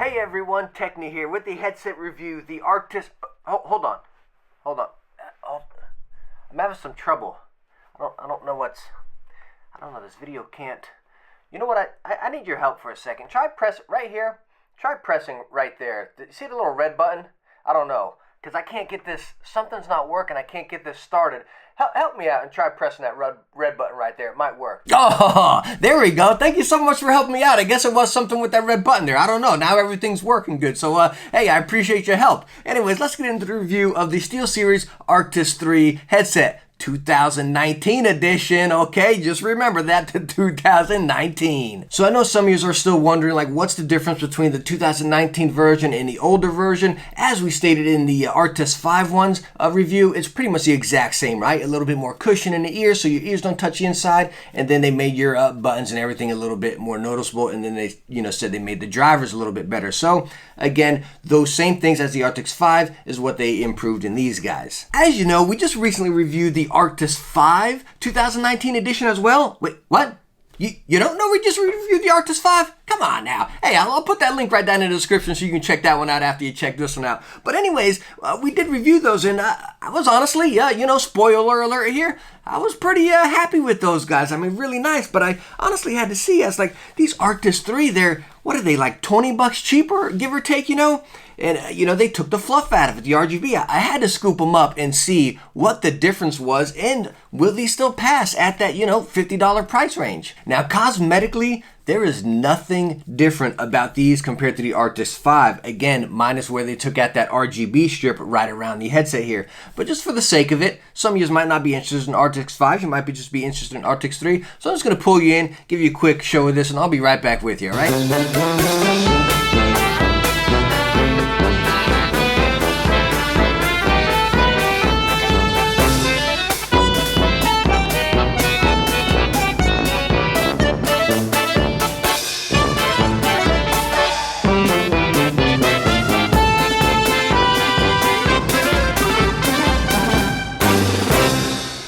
Hey everyone, Techni here with the headset review, the Arctis. Oh, hold on. I'm having some trouble. I don't know this video can't. You know what? I need your help for a second. Try press right here. Try pressing right there. See the little red button? I don't know, because I can't get this. Something's not working. I can't get this started. Help me out and try pressing that red button right there. It might work. Oh, there we go. Thank you so much for helping me out. I guess it was something with that red button there. I don't know. Now everything's working good. So, hey, I appreciate your help. Anyways, let's get into the review of the SteelSeries Arctis 3 headset. 2019 edition, okay? Just remember that, to 2019. So I know some of you are still wondering, like, what's the difference between the 2019 version and the older version? As we stated in the Arctis 5 one's review, it's pretty much the exact same, right? A little bit more cushion in the ear so your ears don't touch the inside, and then they made your buttons and everything a little bit more noticeable, and then they, said they made the drivers a little bit better. So again, those same things as the Arctis 5 is what they improved in these guys. As you know, we just recently reviewed the Arctis 5 2019 edition as well. Wait, what? You don't know we just reviewed the Arctis 5? Come on now. Hey, I'll put that link right down in the description so you can check that one out after you check this one out. But anyways, we did review those, and I was honestly, spoiler alert here, I was pretty happy with those guys. I mean, really nice, but I honestly had to see, I was like, these Arctis 3, what are they, like $20 cheaper, give or take, And, they took the fluff out of it, the RGB. I had to scoop them up and see what the difference was, and will these still pass at that, $50 price range? Now, cosmetically, there is nothing different about these compared to the Arctis 5. Again, minus where they took out that RGB strip right around the headset here. But just for the sake of it, some of you might not be interested in Arctis 5. You might just be interested in Arctis 3. So I'm just going to pull you in, give you a quick show of this, and I'll be right back with you, all right?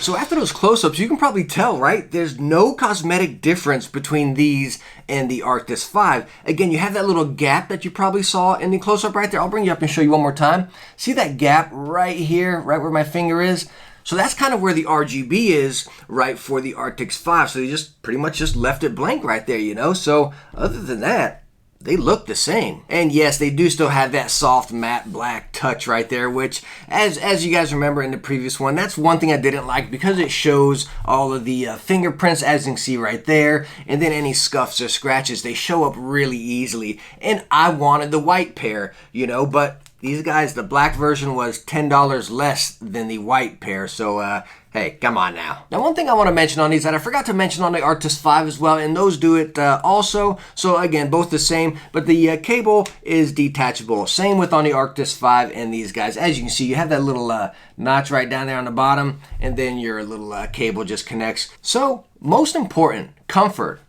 So after those close-ups, you can probably tell, right? There's no cosmetic difference between these and the Arctis 5. Again, you have that little gap that you probably saw in the close-up right there. I'll bring you up and show you one more time. See that gap right here, right where my finger is? So that's kind of where the RGB is, right, for the Arctis 5. So they just pretty much just left it blank right there, So other than that, they look the same. And yes, they do still have that soft matte black touch right there, which, as you guys remember in the previous one, that's one thing I didn't like, because it shows all of the fingerprints, as you can see right there, and then any scuffs or scratches, they show up really easily. And I wanted the white pair, but these guys, the black version was $10 less than the white pair, so hey, come on now. Now, one thing I want to mention on these that I forgot to mention on the Arctis 5 as well, and those do it also. So again, both the same, but the cable is detachable. Same with on the Arctis 5 and these guys. As you can see, you have that little notch right down there on the bottom, and then your little cable just connects. So, most important, comfort.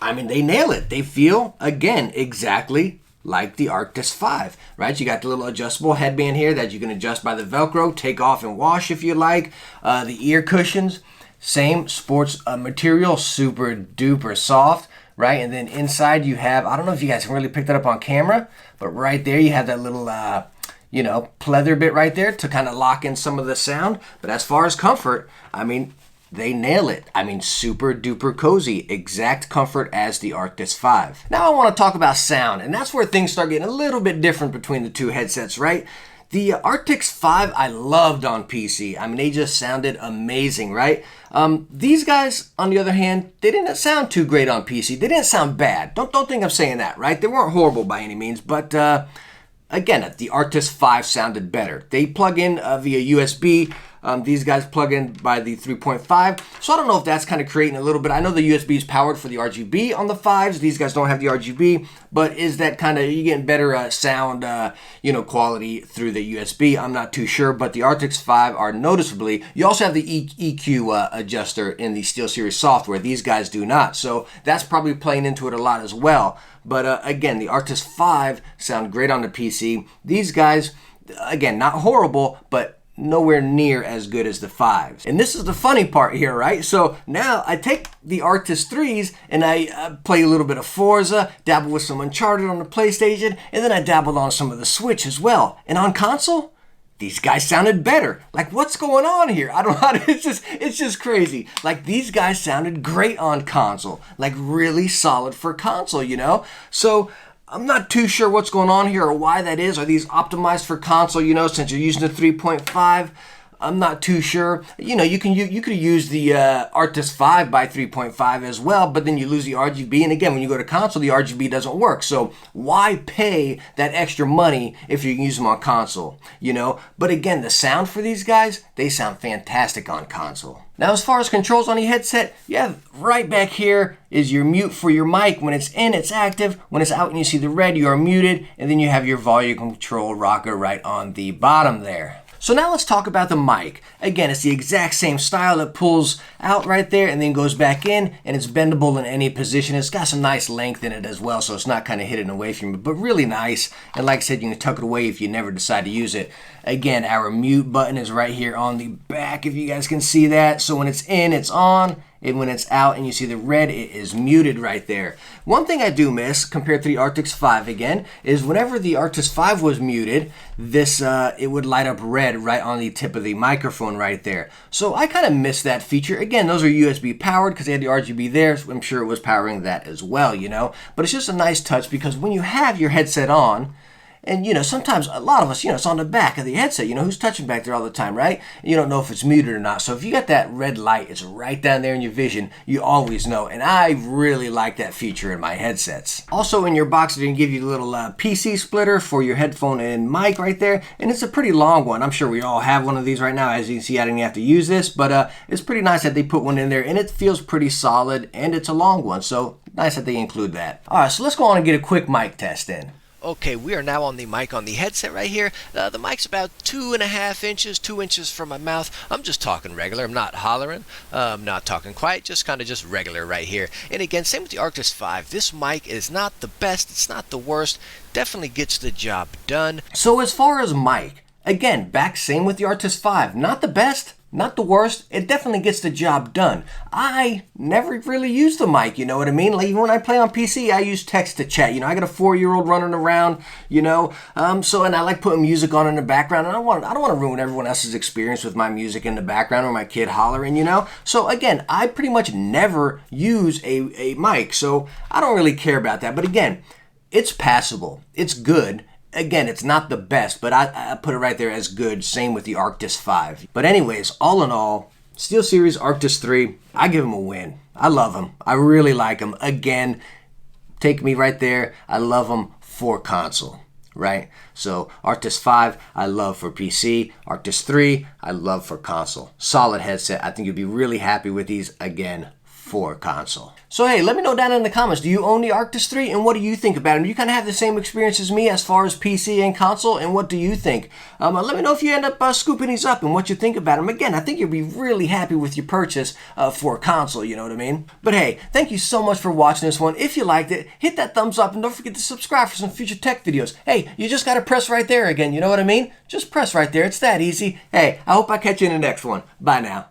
I mean, they nail it. They feel, again, exactly like the Arctis 5, right? You got the little adjustable headband here that you can adjust by the Velcro, take off and wash if you like. The ear cushions, same sports material, super duper soft, right? And then inside you have, I don't know if you guys can really pick that up on camera, but right there you have that little, pleather bit right there to kind of lock in some of the sound. But as far as comfort, I mean, they nail it. I mean, super duper cozy. Exact comfort as the Arctis 5. Now I want to talk about sound, and that's where things start getting a little bit different between the two headsets, right? The Arctis 5 I loved on PC. I mean, they just sounded amazing, right? These guys, on the other hand, they didn't sound too great on PC. They didn't sound bad. Don't think I'm saying that, right? They weren't horrible by any means, but again, the Arctis 5 sounded better. They plug in via USB. These guys plug in by the 3.5, so I don't know if that's kind of creating a little bit. I know the USB is powered for the RGB on the 5s. These guys don't have the RGB, but is that kind of, you getting better sound, quality through the USB? I'm not too sure, but the Arctis 5 are noticeably. You also have the EQ adjuster in the SteelSeries software. These guys do not, so that's probably playing into it a lot as well. But again, the Arctis 5 sound great on the PC. These guys, again, not horrible, but nowhere near as good as the 5s. And this is the funny part here, right? So now I take the Arctis 3s and I play a little bit of Forza, dabble with some Uncharted on the PlayStation, and then I dabbled on some of the Switch as well. And on console, these guys sounded better. Like, what's going on here? I don't know. It's just crazy. Like, these guys sounded great on console. Like, really solid for console, you know? So I'm not too sure what's going on here or why that is. Are these optimized for console, you know, since you're using the 3.5? I'm not too sure. You know, you could use the Arctis 5 by 3.5 as well, but then you lose the RGB. And again, when you go to console, the RGB doesn't work. So why pay that extra money if you can use them on console, you know? But again, the sound for these guys, they sound fantastic on console. Now, as far as controls on the headset, yeah, right back here is your mute for your mic. When it's in, it's active. When it's out and you see the red, you are muted. And then you have your volume control rocker right on the bottom there. So now let's talk about the mic. Again, it's the exact same style that pulls out right there and then goes back in, and it's bendable in any position. It's got some nice length in it as well, so it's not kind of hidden away from you, but really nice. And like I said, you can tuck it away if you never decide to use it. Again, our mute button is right here on the back, if you guys can see that. So when it's in, it's on. And when it's out and you see the red, it is muted right there. One thing I do miss compared to the Arctis 5 again is whenever the Arctis 5 was muted, this it would light up red right on the tip of the microphone right there. So I kind of miss that feature. Again, those are USB powered because they had the RGB there, so I'm sure it was powering that as well, you know. But it's just a nice touch because when you have your headset on, and, you know, sometimes a lot of us, you know, it's on the back of the headset. You know, who's touching back there all the time, right? You don't know if it's muted or not. So if you got that red light, it's right down there in your vision, you always know. And I really like that feature in my headsets. Also in your box, they can give you a little PC splitter for your headphone and mic right there. And it's a pretty long one. I'm sure we all have one of these right now. As you can see, I didn't have to use this. But it's pretty nice that they put one in there. And it feels pretty solid. And it's a long one. So nice that they include that. All right, so let's go on and get a quick mic test in. Okay, we are now on the mic on the headset right here. The mic's about 2.5 inches, 2 inches from my mouth. I'm just talking regular. I'm not hollering. I'm not talking quiet. Just kind of just regular right here. And again, same with the Arctis 5. This mic is not the best. It's not the worst. Definitely gets the job done. So as far as mic, again, back same with the Arctis 5. Not the best. Not the worst. It definitely gets the job done. I never really use the mic, you know what I mean? Like even when I play on PC, I use text to chat. You know, I got a 4-year-old running around, you know. And I like putting music on in the background. And I don't want to ruin everyone else's experience with my music in the background or my kid hollering, you know. So again, I pretty much never use a mic. So I don't really care about that. But again, it's passable. It's good. Again, it's not the best, but I put it right there as good. Same with the Arctis 5. But anyways, all in all, SteelSeries Arctis 3, I give them a win. I love them. I really like them. Again, take me right there. I love them for console, right? So Arctis 5, I love for PC. Arctis 3, I love for console. Solid headset. I think you'll be really happy with these, again, for console. So hey, let me know down in the comments, do you own the Arctis 3 and what do you think about it? Do you kind of have the same experience as me as far as PC and console, and what do you think? Let me know if you end up scooping these up and what you think about them. Again, I think you'll be really happy with your purchase for console, you know what I mean? But hey, thank you so much for watching this one. If you liked it, hit that thumbs up and don't forget to subscribe for some future tech videos. Hey, you just gotta press right there again, you know what I mean? Just press right there, it's that easy. Hey, I hope I catch you in the next one. Bye now.